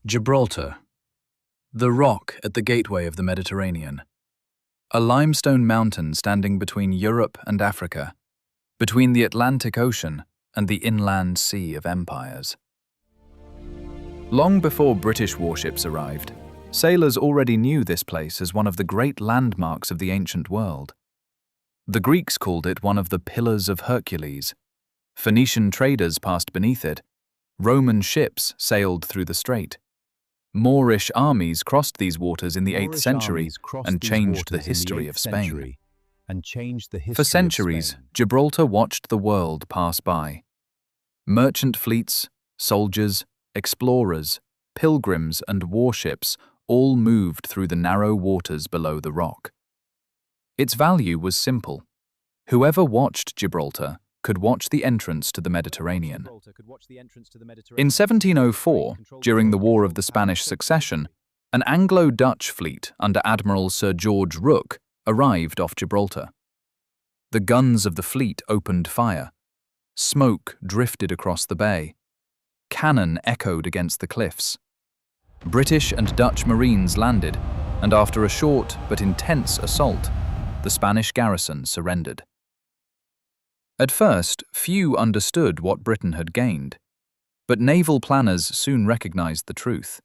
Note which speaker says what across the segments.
Speaker 1: Gibraltar, the rock at the gateway of the Mediterranean. A limestone mountain standing between Europe and Africa, between the Atlantic Ocean and the inland sea of empires. Long before British warships arrived, sailors already knew this place as one of the great landmarks of the ancient world. The Greeks called it one of the Pillars of Hercules. Phoenician traders passed beneath it. Roman ships sailed through the strait. Moorish armies crossed these waters in the 8th century and changed the history of Spain. For centuries, Gibraltar watched the world pass by. Merchant fleets, soldiers, explorers, pilgrims, and warships all moved through the narrow waters below the rock. Its value was simple. Whoever watched Gibraltar could watch the entrance to the Mediterranean. In 1704, during the War of the Spanish Succession, an Anglo-Dutch fleet under Admiral Sir George Rooke arrived off Gibraltar. The guns of the fleet opened fire. Smoke drifted across the bay. Cannon echoed against the cliffs. British and Dutch Marines landed, and after a short but intense assault, the Spanish garrison surrendered. At first, few understood what Britain had gained, but naval planners soon recognized the truth.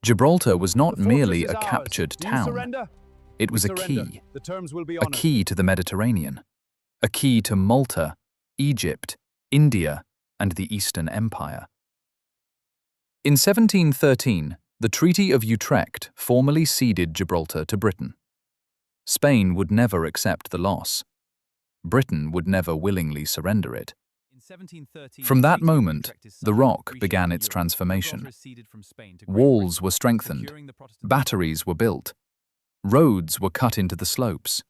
Speaker 1: Gibraltar was not merely a captured town. It was a key to the Mediterranean, a key to Malta, Egypt, India, and the Eastern Empire. In 1713, the Treaty of Utrecht formally ceded Gibraltar to Britain. Spain would never accept the loss. Britain would never willingly surrender it. From that moment, the rock began its transformation. Walls were strengthened, batteries were built, roads were cut into the slopes.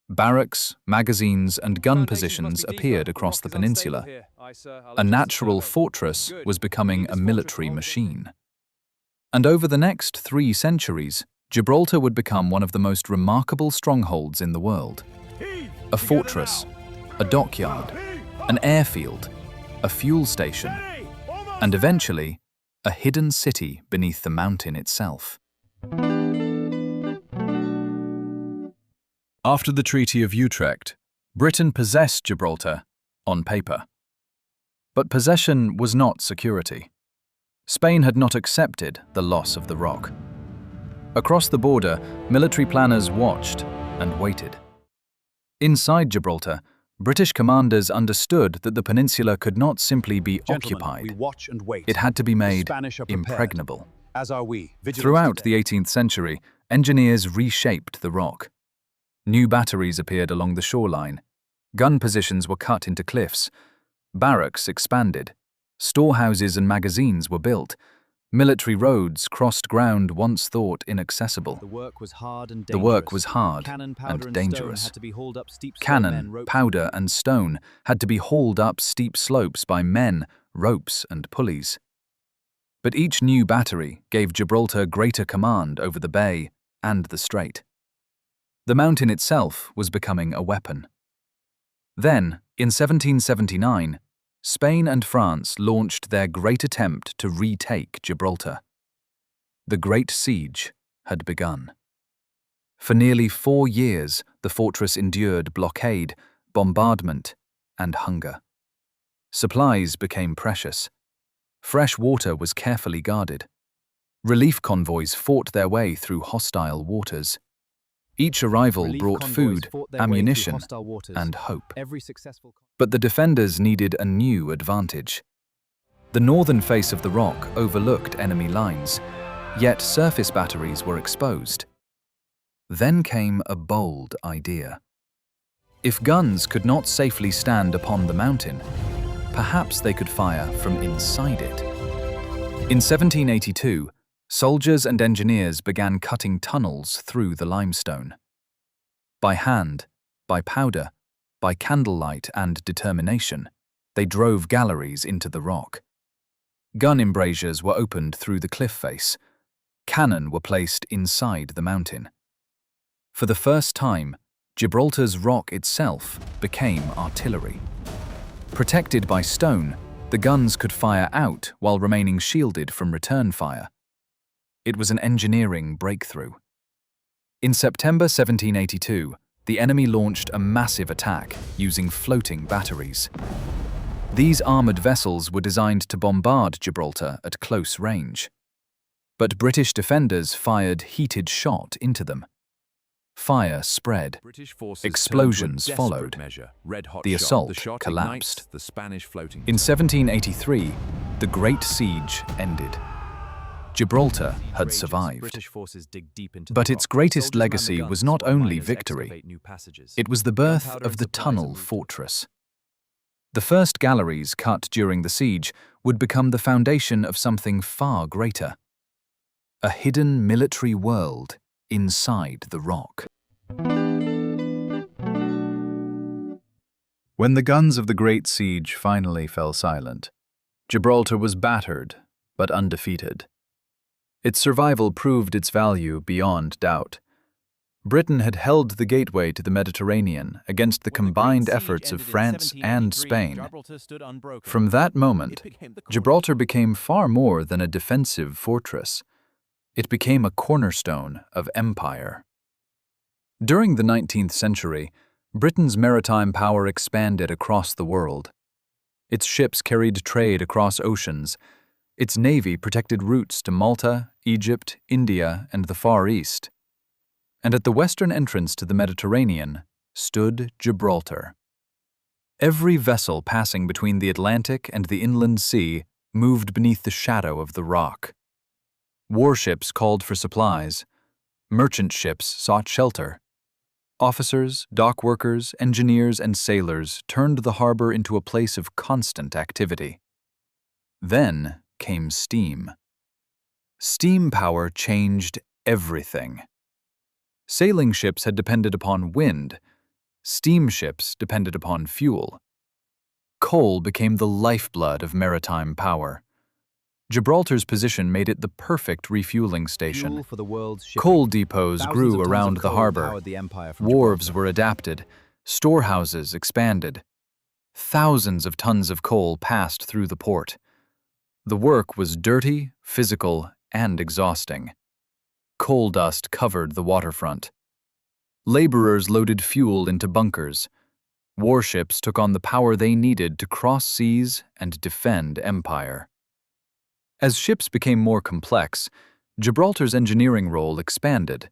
Speaker 1: Barracks, magazines, and gun positions appeared across the peninsula. A natural fortress was becoming a military machine. And over the next 3 centuries, Gibraltar would become one of the most remarkable strongholds in the world. A fortress, a dockyard, an airfield, a fuel station, and eventually, a hidden city beneath the mountain itself. After the Treaty of Utrecht, Britain possessed Gibraltar on paper. But possession was not security. Spain had not accepted the loss of the rock. Across the border, military planners watched and waited. Inside Gibraltar, British commanders understood that the peninsula could not simply be occupied.
Speaker 2: We watch and wait.
Speaker 1: It had to be made
Speaker 2: The Spanish are prepared,
Speaker 1: impregnable.
Speaker 2: as are we.
Speaker 1: Throughout the 18th century, engineers reshaped the rock. New batteries appeared along the shoreline. Gun positions were cut into cliffs. Barracks expanded. Storehouses and magazines were built. Military roads crossed ground once thought inaccessible.
Speaker 2: The work was hard and
Speaker 1: dangerous. Cannon, powder, and stone had to be hauled up steep slopes by men, ropes, and pulleys. But each new battery gave Gibraltar greater command over the bay and the strait. The mountain itself was becoming a weapon. Then, in 1779, Spain and France launched their great attempt to retake Gibraltar. The Great Siege had begun. For nearly 4 years, the fortress endured blockade, bombardment, and hunger. Supplies became precious. Fresh water was carefully guarded. Relief convoys fought their way through hostile waters. Each arrival brought food, ammunition, and hope. But the defenders needed a new advantage. The northern face of the rock overlooked enemy lines, yet surface batteries were exposed. Then came a bold idea. If guns could not safely stand upon the mountain, perhaps they could fire from inside it. In 1782, soldiers and engineers began cutting tunnels through the limestone. By hand, by powder, by candlelight and determination, they drove galleries into the rock. Gun embrasures were opened through the cliff face. Cannon were placed inside the mountain. For the first time, Gibraltar's rock itself became artillery. Protected by stone, The guns could fire out while remaining shielded from return fire. It was an engineering breakthrough. In September 1782, the enemy launched a massive attack using floating batteries. These armoured vessels were designed to bombard Gibraltar at close range. But British defenders fired heated shot into them. Fire spread. Explosions followed. The assault collapsed. In 1783, the Great Siege ended. Gibraltar had survived. But its greatest legacy was not only victory. It was the birth of the tunnel fortress. The first galleries cut during the siege would become the foundation of something far greater. A hidden military world inside the rock. When the guns of the Great Siege finally fell silent, Gibraltar was battered but undefeated. Its survival proved its value beyond doubt. Britain had held the gateway to the Mediterranean against the combined efforts of France and Spain. From that moment, Gibraltar became far more than a defensive fortress. It became a cornerstone of empire. During the 19th century, Britain's maritime power expanded across the world. Its ships carried trade across oceans. Its navy protected routes to Malta, Egypt, India, and the Far East. And at the western entrance to the Mediterranean stood Gibraltar. Every vessel passing between the Atlantic and the inland sea moved beneath the shadow of the rock. Warships called for supplies. Merchant ships sought shelter. Officers, dock workers, engineers, and sailors turned the harbor into a place of constant activity. Then came steam. Steam power changed everything. Sailing ships had depended upon wind. Steamships depended upon fuel. Coal became the lifeblood of maritime power. Gibraltar's position made it the perfect refueling station. Coal depots grew around the harbor. Wharves were adapted. Storehouses expanded. Thousands of tons of coal passed through the port. The work was dirty, physical, and exhausting. Coal dust covered the waterfront. Laborers loaded fuel into bunkers. Warships took on the power they needed to cross seas and defend empire. As ships became more complex, Gibraltar's engineering role expanded.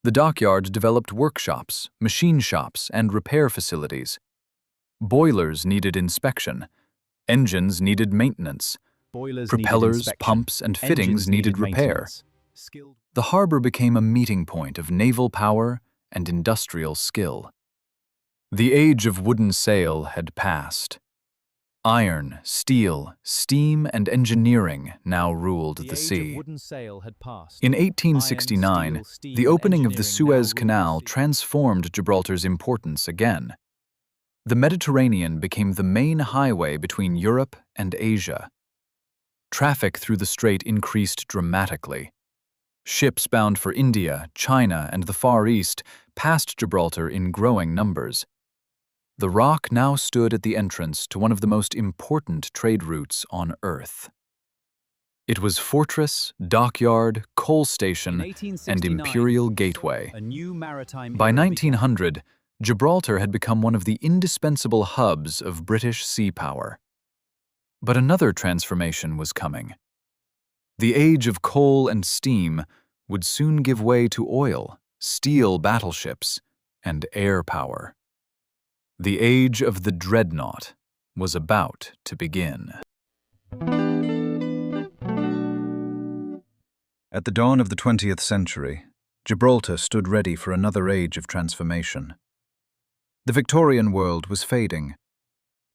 Speaker 1: The dockyard developed workshops, machine shops, and repair facilities. Boilers needed inspection. Engines needed maintenance. Propellers, pumps, and fittings needed repair. The harbor became a meeting point of naval power and industrial skill. The age of wooden sail had passed. Iron, steel, steam, and engineering now ruled the sea. In 1869, the opening of the Suez Canal transformed Gibraltar's importance again. The Mediterranean became the main highway between Europe and Asia. Traffic through the strait increased dramatically. Ships bound for India, China, and the Far East passed Gibraltar in growing numbers. The rock now stood at the entrance to one of the most important trade routes on Earth. It was fortress, dockyard, coal station, and imperial gateway. By 1900, Gibraltar had become one of the indispensable hubs of British sea power. But another transformation was coming. The age of coal and steam would soon give way to oil, steel battleships, and air power. The age of the dreadnought was about to begin. At the dawn of the 20th century, Gibraltar stood ready for another age of transformation. The Victorian world was fading.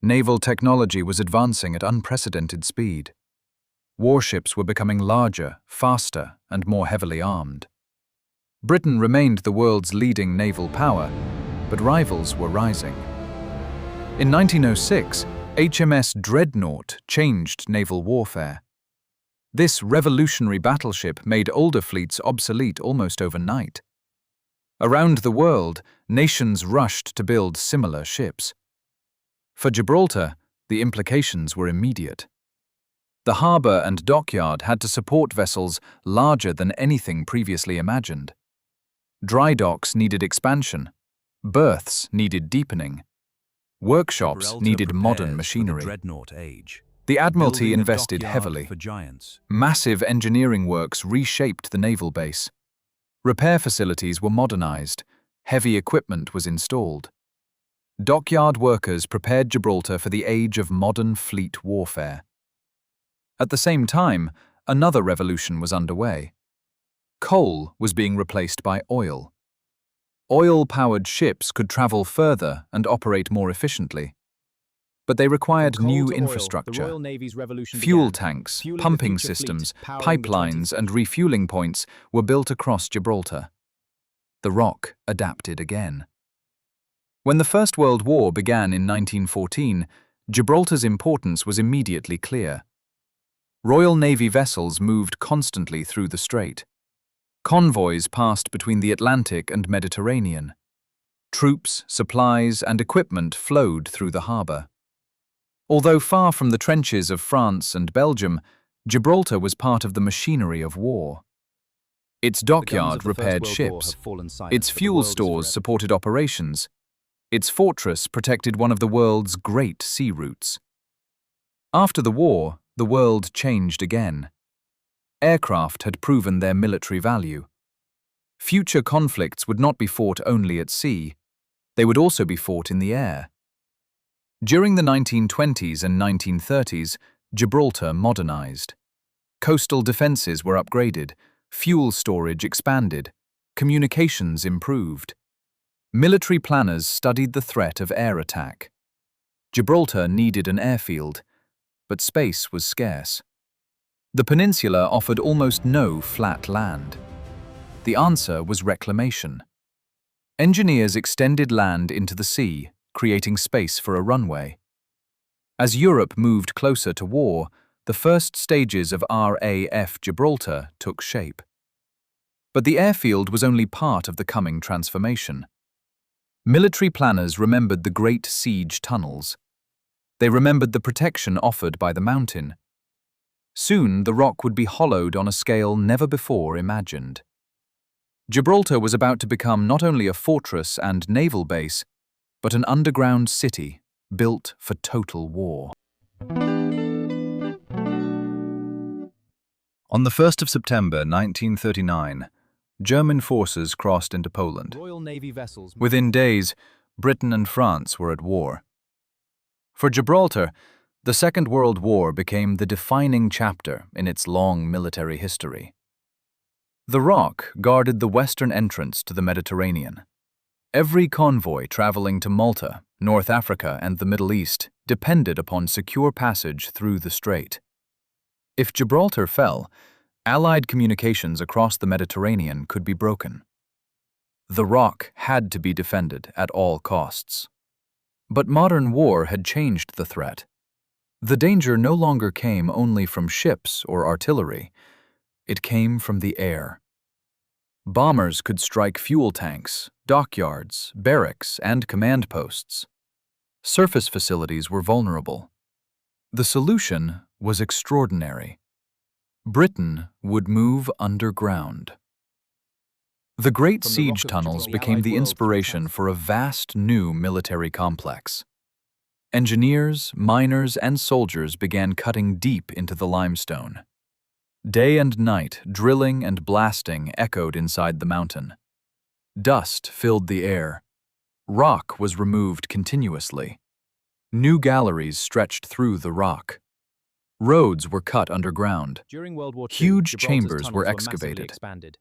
Speaker 1: Naval technology was advancing at unprecedented speed. Warships were becoming larger, faster, and more heavily armed. Britain remained the world's leading naval power, but rivals were rising. In 1906, HMS Dreadnought changed naval warfare. This revolutionary battleship made older fleets obsolete almost overnight. Around the world, nations rushed to build similar ships. For Gibraltar, The implications were immediate. The harbor and dockyard had to support vessels larger than anything previously imagined. Dry docks needed expansion. Berths needed deepening. Workshops
Speaker 2: Gibraltar
Speaker 1: needed modern
Speaker 2: prepares for
Speaker 1: machinery.
Speaker 2: the dreadnought age.
Speaker 1: The Admiralty
Speaker 2: Building a
Speaker 1: invested
Speaker 2: dockyard
Speaker 1: heavily.
Speaker 2: for giants.
Speaker 1: Massive engineering works reshaped the naval base. Repair facilities were modernized. Heavy equipment was installed. Dockyard workers prepared Gibraltar for the age of modern fleet warfare. At the same time, another revolution was underway. Coal was being replaced by oil. Oil-powered ships could travel further and operate more efficiently. But they required new infrastructure. Fuel tanks, pumping systems, pipelines, and refueling points were built across Gibraltar. The Rock adapted again. When the First World War began in 1914, Gibraltar's importance was immediately clear. Royal Navy vessels moved constantly through the strait. Convoys passed between the Atlantic and Mediterranean. Troops, supplies, and equipment flowed through the harbor. Although far from the trenches of France and Belgium, Gibraltar was part of the machinery of war. Its dockyard repaired ships. Its fuel stores supported operations. Its fortress protected one of the world's great sea routes. After the war, the world changed again. Aircraft had proven their military value. Future conflicts would not be fought only at sea. They would also be fought in the air. During the 1920s and 1930s, Gibraltar modernized. Coastal defenses were upgraded, fuel storage expanded, communications improved. Military planners studied the threat of air attack. Gibraltar needed an airfield, but space was scarce. The peninsula offered almost no flat land. The answer was reclamation. Engineers extended land into the sea, creating space for a runway. As Europe moved closer to war, the first stages of RAF Gibraltar took shape. But the airfield was only part of the coming transformation. Military planners remembered the great siege tunnels. They remembered the protection offered by the mountain. Soon, the Rock would be hollowed on a scale never before imagined. Gibraltar was about to become not only a fortress and naval base, but an underground city built for total war. On the 1st of September 1939, German forces crossed into Poland.
Speaker 2: Royal Navy vessels.
Speaker 1: Within days, Britain and France were at war. For Gibraltar, the Second World War became the defining chapter in its long military history. The Rock guarded the western entrance to the Mediterranean. Every convoy traveling to Malta, North Africa, and the Middle East depended upon secure passage through the strait. If Gibraltar fell, Allied communications across the Mediterranean could be broken. The Rock had to be defended at all costs. But modern war had changed the threat. The danger no longer came only from ships or artillery. It came from the air. Bombers could strike fuel tanks, dockyards, barracks, and command posts. Surface facilities were vulnerable. The solution was extraordinary. Britain would move underground. The Great Siege Tunnels became the inspiration for a vast new military complex. Engineers, miners, and soldiers began cutting deep into the limestone. Day and night, drilling and blasting echoed inside the mountain. Dust filled the air. Rock was removed continuously. New galleries stretched through the rock. Roads were cut underground.
Speaker 2: During World War II,
Speaker 1: Huge
Speaker 2: Gibraltar's
Speaker 1: chambers
Speaker 2: tunnels
Speaker 1: were
Speaker 2: massively
Speaker 1: excavated.
Speaker 2: expanded.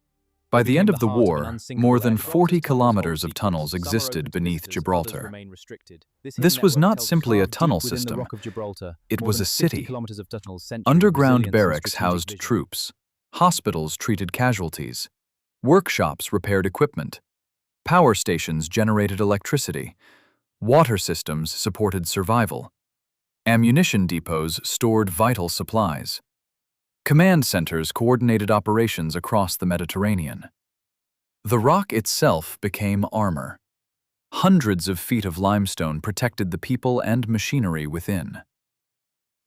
Speaker 1: By the end of the
Speaker 2: Became heart
Speaker 1: war,
Speaker 2: an unsinkable
Speaker 1: more than
Speaker 2: ledge.
Speaker 1: 40
Speaker 2: Gibraltar's
Speaker 1: kilometers
Speaker 2: hold
Speaker 1: of tunnels
Speaker 2: secrets. Some are
Speaker 1: existed
Speaker 2: open to
Speaker 1: beneath
Speaker 2: visitors, others
Speaker 1: Gibraltar.
Speaker 2: remain restricted.
Speaker 1: This was
Speaker 2: network
Speaker 1: not
Speaker 2: tells
Speaker 1: simply a
Speaker 2: shaft deep
Speaker 1: tunnel
Speaker 2: within the
Speaker 1: system.
Speaker 2: rock of Gibraltar.
Speaker 1: It
Speaker 2: More
Speaker 1: was
Speaker 2: than
Speaker 1: a
Speaker 2: 50
Speaker 1: city.
Speaker 2: kilometers of tunnels, centuries of
Speaker 1: Underground
Speaker 2: resilience and
Speaker 1: barracks
Speaker 2: strategic
Speaker 1: housed
Speaker 2: vision.
Speaker 1: troops. Hospitals treated casualties. Workshops repaired equipment. Power stations generated electricity. Water systems supported survival. Ammunition depots stored vital supplies. Command centers coordinated operations across the Mediterranean. The rock itself became armor. Hundreds of feet of limestone protected the people and machinery within.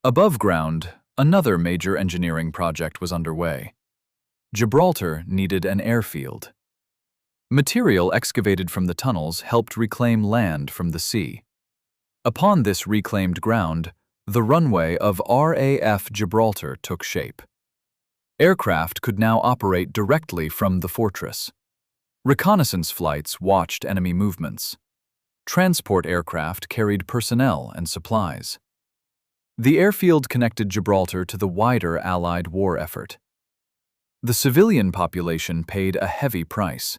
Speaker 1: Above ground, another major engineering project was underway. Gibraltar needed an airfield. Material excavated from the tunnels helped reclaim land from the sea. Upon this reclaimed ground, the runway of RAF Gibraltar took shape. Aircraft could now operate directly from the fortress. Reconnaissance flights watched enemy movements. Transport aircraft carried personnel and supplies. The airfield connected Gibraltar to the wider Allied war effort. The civilian population paid a heavy price.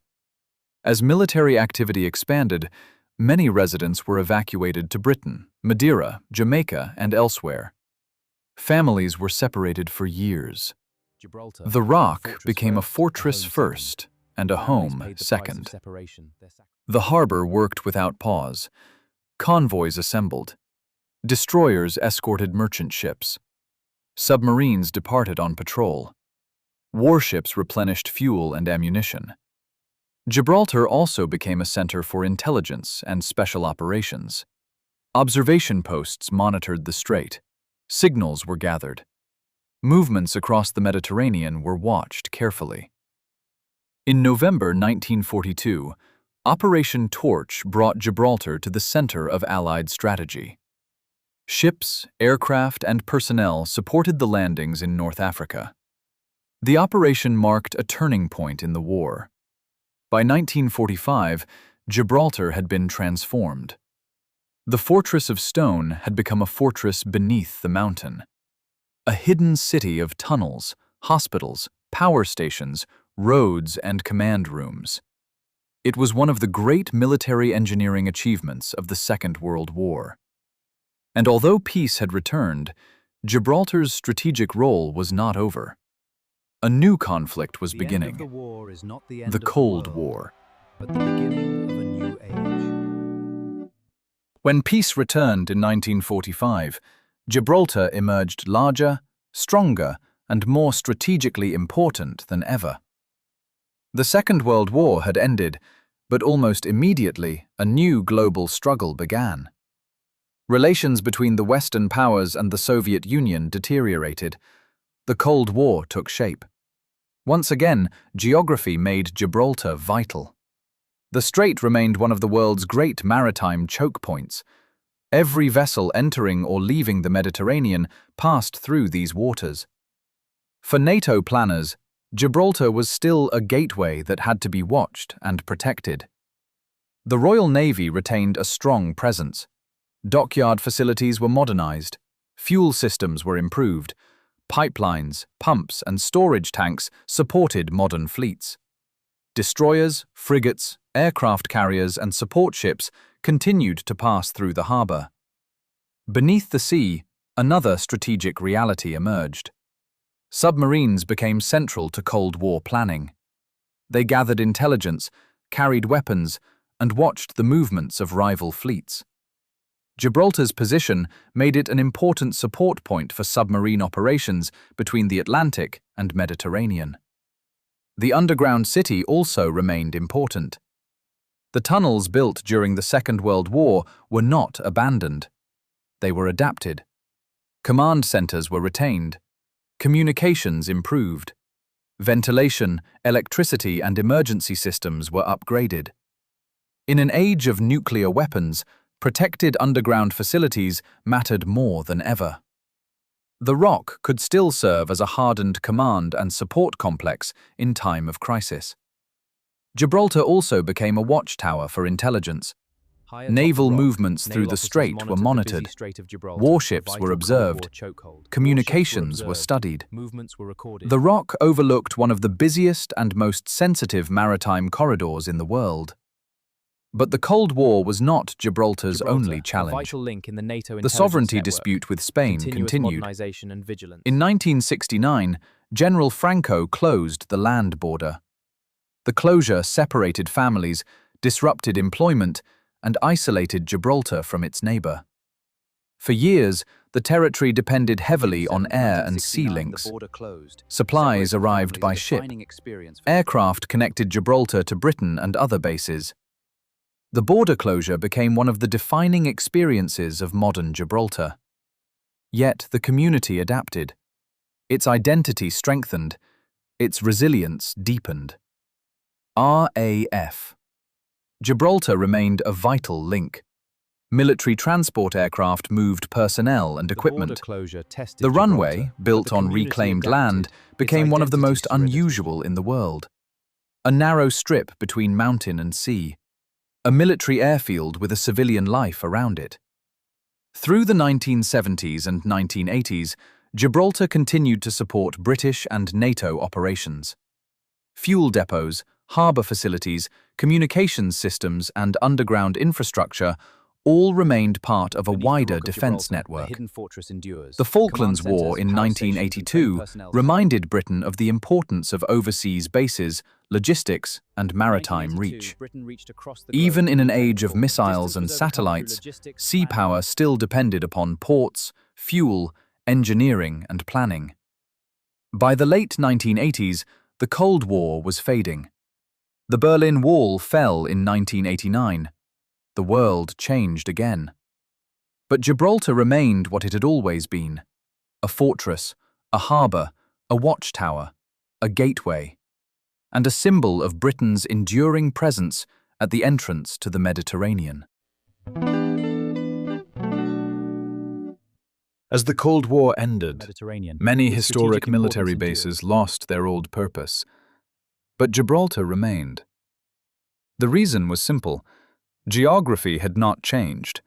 Speaker 1: As military activity expanded, many residents were evacuated to Britain, Madeira, Jamaica, and elsewhere. Families were separated for years.
Speaker 2: Gibraltar,
Speaker 1: The Rock became a fortress first and a home second. The harbor worked without pause. Convoys assembled. Destroyers escorted merchant ships. Submarines departed on patrol. Warships replenished fuel and ammunition. Gibraltar also became a center for intelligence and special operations. Observation posts monitored the strait. Signals were gathered. Movements across the Mediterranean were watched carefully. In November 1942, Operation Torch brought Gibraltar to the center of Allied strategy. Ships, aircraft, and personnel supported the landings in North Africa. The operation marked a turning point in the war. By 1945, Gibraltar had been transformed. The fortress of stone had become a fortress beneath the mountain. A hidden city of tunnels, hospitals, power stations, roads, and command rooms. It was one of the great military engineering achievements of the Second World War. And although peace had returned, Gibraltar's strategic role was not over. A new conflict was beginning. The Cold War.
Speaker 2: But the beginning of a new age.
Speaker 1: When peace returned in 1945, Gibraltar emerged larger, stronger, and more strategically important than ever. The Second World War had ended, but almost immediately a new global struggle began. Relations between the Western powers and the Soviet Union deteriorated. The Cold War took shape. Once again, geography made Gibraltar vital. The strait remained one of the world's great maritime choke points. Every vessel entering or leaving the Mediterranean passed through these waters. For NATO planners, Gibraltar was still a gateway that had to be watched and protected. The Royal Navy retained a strong presence. Dockyard facilities were modernized. Fuel systems were improved. Pipelines, pumps, and storage tanks supported modern fleets. Destroyers, frigates, aircraft carriers, and support ships continued to pass through the harbor. Beneath the sea, another strategic reality emerged. Submarines became central to Cold War planning. They gathered intelligence, carried weapons, and watched the movements of rival fleets. Gibraltar's position made it an important support point for submarine operations between the Atlantic and Mediterranean. The underground city also remained important. The tunnels built during the Second World War were not abandoned. They were adapted. Command centers were retained. Communications improved. Ventilation, electricity, and emergency systems were upgraded. In an age of nuclear weapons, protected underground facilities mattered more than ever. The Rock could still serve as a hardened command and support complex in time of crisis. Gibraltar also became a watchtower for intelligence. Naval movements through the strait were monitored. Warships were observed. Communications were studied. The Rock overlooked one of the busiest and most sensitive maritime corridors in the world. But the Cold War was not Gibraltar's only challenge. The sovereignty dispute with Spain continued. In 1969, General Franco closed the land border. The closure separated families, disrupted employment, and isolated Gibraltar from its neighbor. For years, the territory depended heavily on air and sea links. Supplies arrived by ship. Aircraft connected Gibraltar to Britain and other bases. The border closure became one of the defining experiences of modern Gibraltar. Yet the community adapted. Its identity strengthened, its resilience deepened. RAF. Gibraltar remained a vital link. Military transport aircraft moved personnel and equipment. The runway, built on reclaimed land, became one of the most unusual in the world. A narrow strip between mountain and sea. A military airfield with a civilian life around it. Through the 1970s and 1980s, Gibraltar continued to support British and NATO operations. Fuel depots, harbour facilities, communications systems, and underground infrastructure all remained part of a wider defence network. The Falklands War in 1982 reminded Britain of the importance of overseas bases, logistics, and maritime reach. Even in an age of missiles and satellites, sea power still depended upon ports, fuel, engineering, and planning. By the late 1980s, the Cold War was fading. The Berlin Wall fell in 1989. The world changed again. But Gibraltar remained what it had always been: a fortress, a harbour, a watchtower, a gateway, and a symbol of Britain's enduring presence at the entrance to the Mediterranean. As the Cold War ended, many historic military bases lost their old purpose, but Gibraltar remained. The reason was simple: geography had not changed.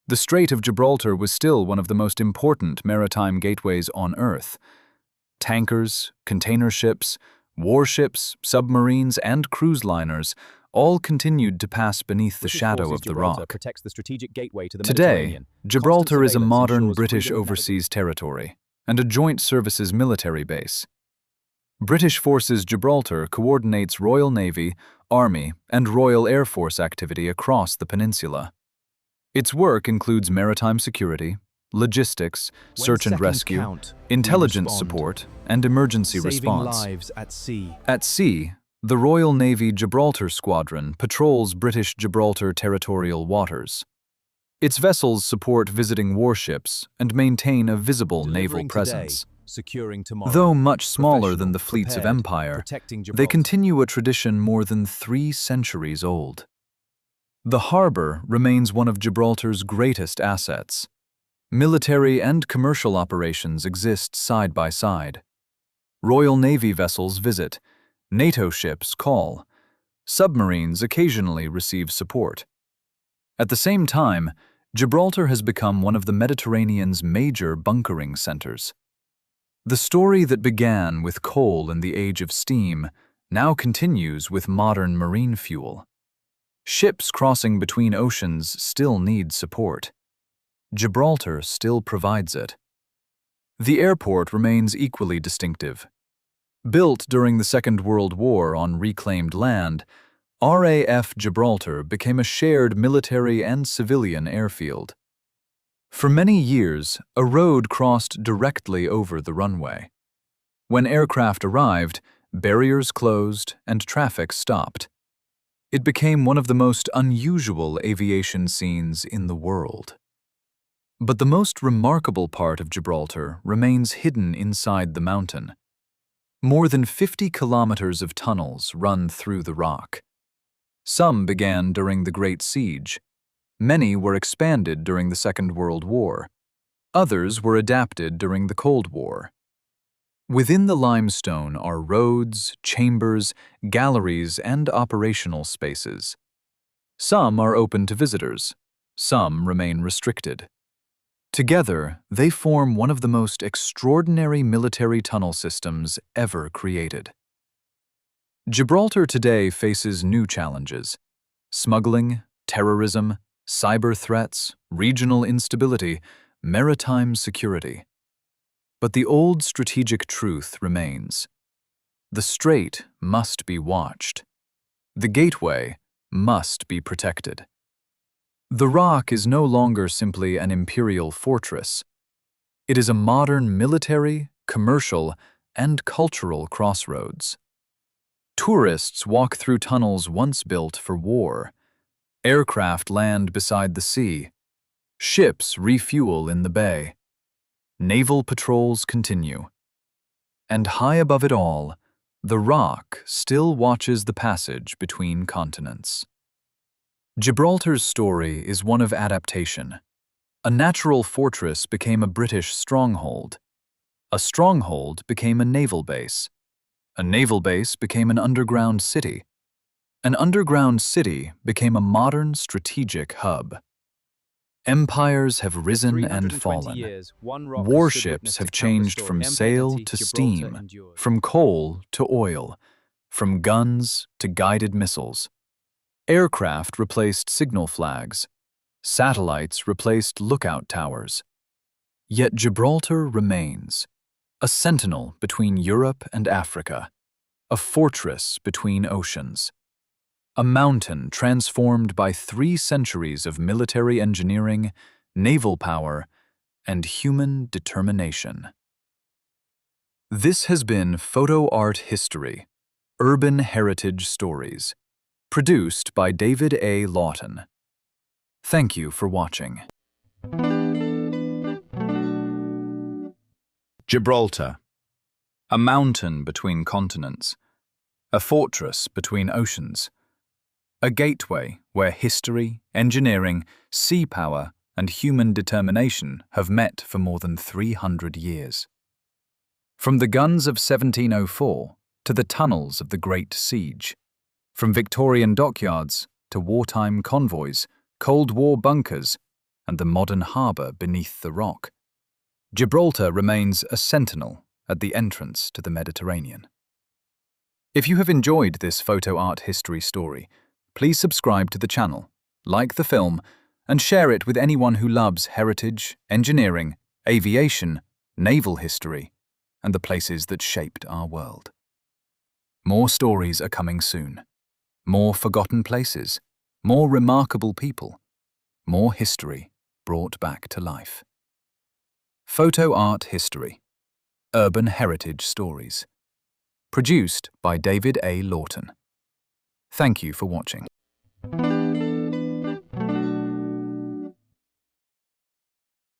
Speaker 1: The Strait of Gibraltar was still one of the most important maritime gateways on Earth. Tankers, container ships, warships, submarines, and cruise liners all continued to pass beneath the shadow of the rock. Today, Gibraltar is a modern British overseas territory and a joint services military base. British Forces Gibraltar coordinates Royal Navy, Army, and Royal Air Force activity across the peninsula. Its work includes maritime security, logistics, search and rescue, intelligence support, and emergency response. At sea, the Royal Navy Gibraltar Squadron patrols British Gibraltar territorial waters. Its vessels support visiting warships and maintain a visible naval presence. Though much smaller than the fleets of empire, they continue a tradition more than 3 centuries old. The harbour remains one of Gibraltar's greatest assets. Military and commercial operations exist side by side. Royal Navy vessels visit, NATO ships call, submarines occasionally receive support. At the same time, Gibraltar has become one of the Mediterranean's major bunkering centers. The story that began with coal in the age of steam now continues with modern marine fuel. Ships crossing between oceans still need support. Gibraltar still provides it. The airport remains equally distinctive. Built during the Second World War on reclaimed land, RAF Gibraltar became a shared military and civilian airfield. For many years, a road crossed directly over the runway. When aircraft arrived, barriers closed and traffic stopped. It became one of the most unusual aviation scenes in the world. But the most remarkable part of Gibraltar remains hidden inside the mountain. More than 50 kilometers of tunnels run through the rock. Some began during the Great Siege. Many were expanded during the Second World War. Others were adapted during the Cold War. Within the limestone are roads, chambers, galleries, and operational spaces. Some are open to visitors. Some remain restricted. Together, they form one of the most extraordinary military tunnel systems ever created. Gibraltar today faces new challenges: smuggling, terrorism, cyber threats, regional instability, maritime security. But the old strategic truth remains. The strait must be watched. The gateway must be protected. The rock is no longer simply an imperial fortress. It is a modern military, commercial, and cultural crossroads. Tourists walk through tunnels once built for war. Aircraft land beside the sea. Ships refuel in the bay. naval patrols continue. And high above it all, the rock still watches the passage between continents. Gibraltar's story is one of adaptation. A natural fortress became a British stronghold. A stronghold became a naval base. A naval base became an underground city. An underground city became a modern strategic hub. Empires have risen and fallen. Warships have changed from sail to steam, from coal to oil, from guns to guided missiles. Aircraft replaced signal flags. Satellites replaced lookout towers. Yet Gibraltar remains, a sentinel between Europe and Africa, a fortress between oceans, a mountain transformed by 3 centuries of military engineering, naval power, and human determination. This has been PhotoART History, Urban Heritage Stories, produced by David A. Lawton. Thank you for watching. Gibraltar. A mountain between continents. A fortress between oceans. A gateway where history, engineering, sea power, and human determination have met for more than 300 years. From the guns of 1704 to the tunnels of the Great Siege, from Victorian dockyards to wartime convoys, Cold War bunkers, and the modern harbour beneath the rock, Gibraltar remains a sentinel at the entrance to the Mediterranean. If you have enjoyed this PhotoART history story, please subscribe to the channel, like the film, and share it with anyone who loves heritage, engineering, aviation, naval history, and the places that shaped our world. More stories are coming soon. More forgotten places, more remarkable people, more history brought back to life. PhotoART History, Urban Heritage Stories. Produced by David A. Lawton. Thank you for watching.